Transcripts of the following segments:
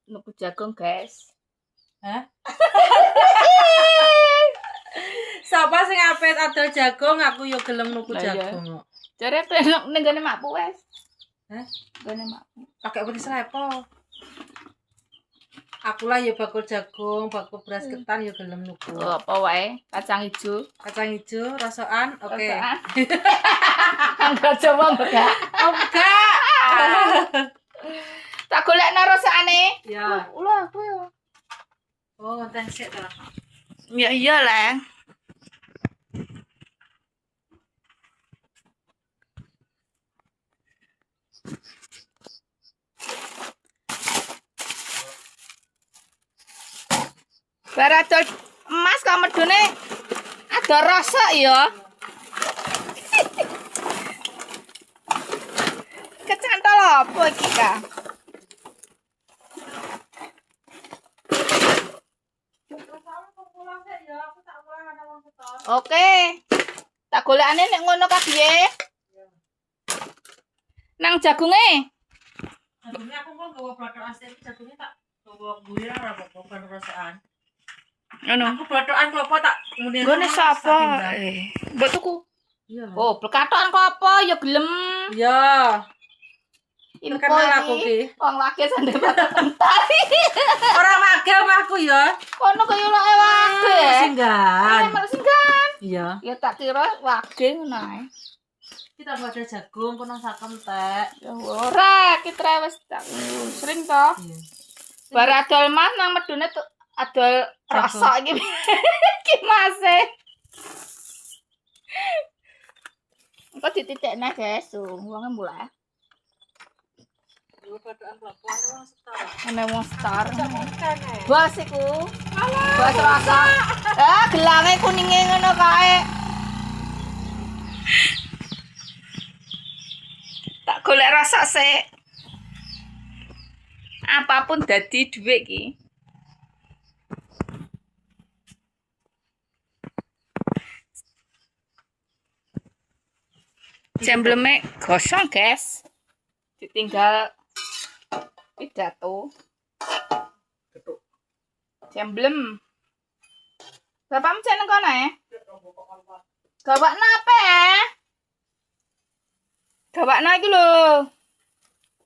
nuku jagung, guys. Hah? Sapa sing apet adol jagung, aku yo gelem nuku jagung. Jare enak ning gone makku wes. Hah? Gone makku. Pakai beras lepo. Aku lah ya bakul jagung, bakul beras ketan ya gelem nuku. Oh, apa wae? Kacang ijo. Kacang ijo, rasokan, oke. Okay. Enggak coba enggak. Oh, enggak. Tak golekno rasane. Ya. Ulah aku ya. Oh, wonten sik ta. Ya iya, Leng. Baradol emas kok medune ada rasa ya. Kecantol apa iki, Kak? Oke. Tak golekane nek ngono kabeh. Nang jagunge. Jagungnya aku kok gawa bathok asli, jagungnya tak gawa gulir ora apa-apa rasokan. Ngono. Aku bathokan klopo tak ngene. Gone sapa? Mbok tuku. Iya. Oh, bekatokan kok apa ya gelem. Iya. Info Kenal aku ki. Wong laki sandhe kental. Ora mage omahku ya. Kono kaya lake wage. Singgan. Singgan. Iya. Ya tak kira wage ngono ae. Kita nggak ada jagung, kono sakem tek. Ya ora, ki trewes tak sering to. Iya. Baradol mas nang medune tuh adol rasa iki. Ki mase. Engko dititikne guys, wonge mulai. Ana wong star. Bos iku. Bos rasa. Gelange kuninge ngono kae. Tak golek rasa sik. Apapun dadi dhuwit iki. Jembleme gosong, guys. Ditinggal pidato. Jemblem. Bapakmu cek nang kono ya? Gawakno apa ya? Gawakno iki lho.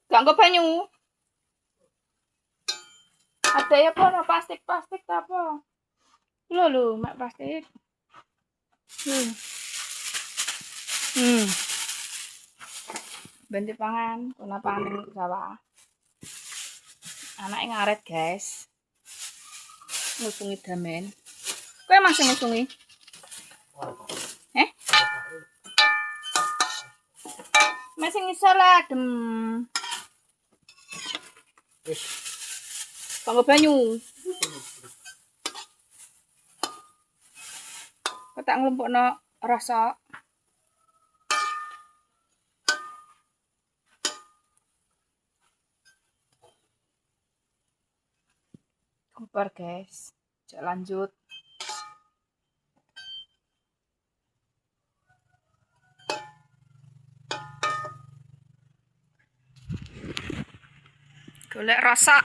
Gak nggo banyu. Ada ya apa plastik apa? Lho, mak plastik. Bantu pangan, kuna pangan sawah. Anake ngaret, guys. Ngusungi damen. Kowe masih ngusungi? Masih ngisor adem. Kanggo banyu. Kok tak nglumpukno rasa. Kubar, guys. Cek lanjut. Golek rasa.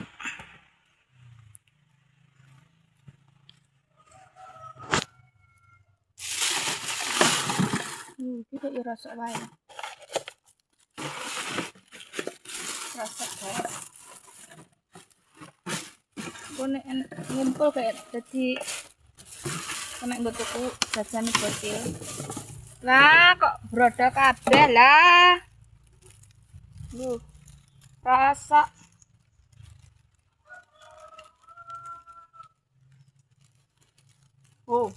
Kita ya rasa wae. Rasa, guys. Kone ngumpul kayak dadi kena nggo tuku jajan bocil. Lah kok brodo kabeh lah. Rasa. Oh.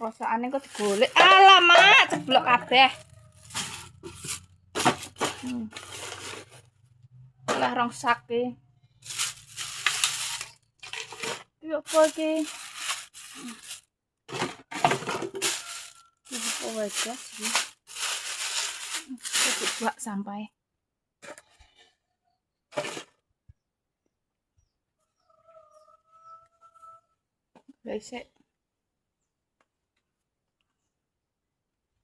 Rasane kok digolek. Alamak, ceblok kabeh. Lah rong sak iki. Yo apa iki? Apa wae iki? Coba sampai. Guys,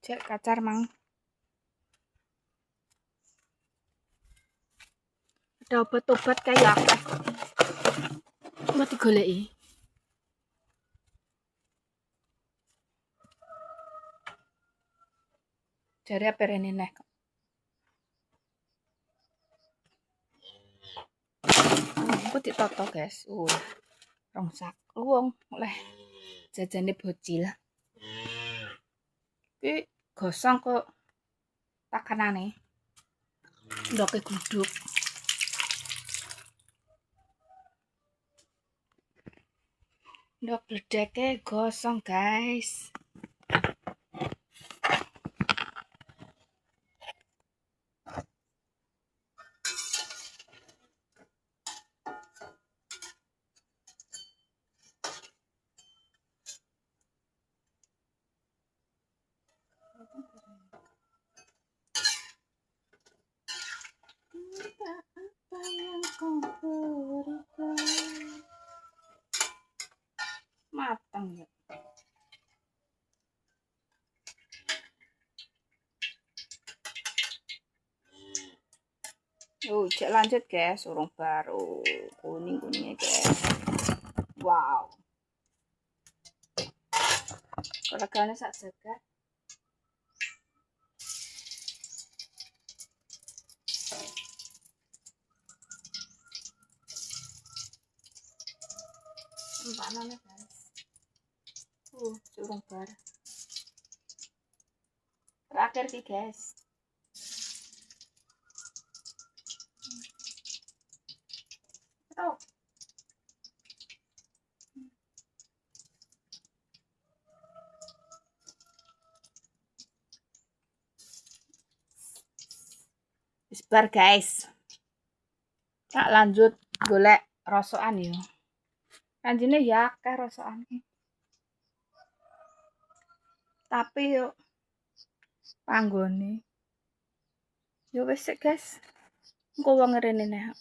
cek kacar mang. Ada obat-obat kayak apa? Kok digoleki? Jare apa rene neh? Kok ditoto, guys. Rong sak wong oleh jajane bocil. Iki gosong kok pakanane. Ndoke guduk. Ndok bledeke gosong, guys. Apa yang kau berikan? Matang ya. Cek lanjut guys, urung baru kuning-kuningnya guys. Wow. Kolegane sak jagat. Empakane guys. Urung baru. Terakhir sih guys. Oh. Bar guys. Tak lanjut golek rosokan yo. Kanjine ya akeh rosokan iki. Tapi yo panggone. Yo wis guys. Engko wong rene neh.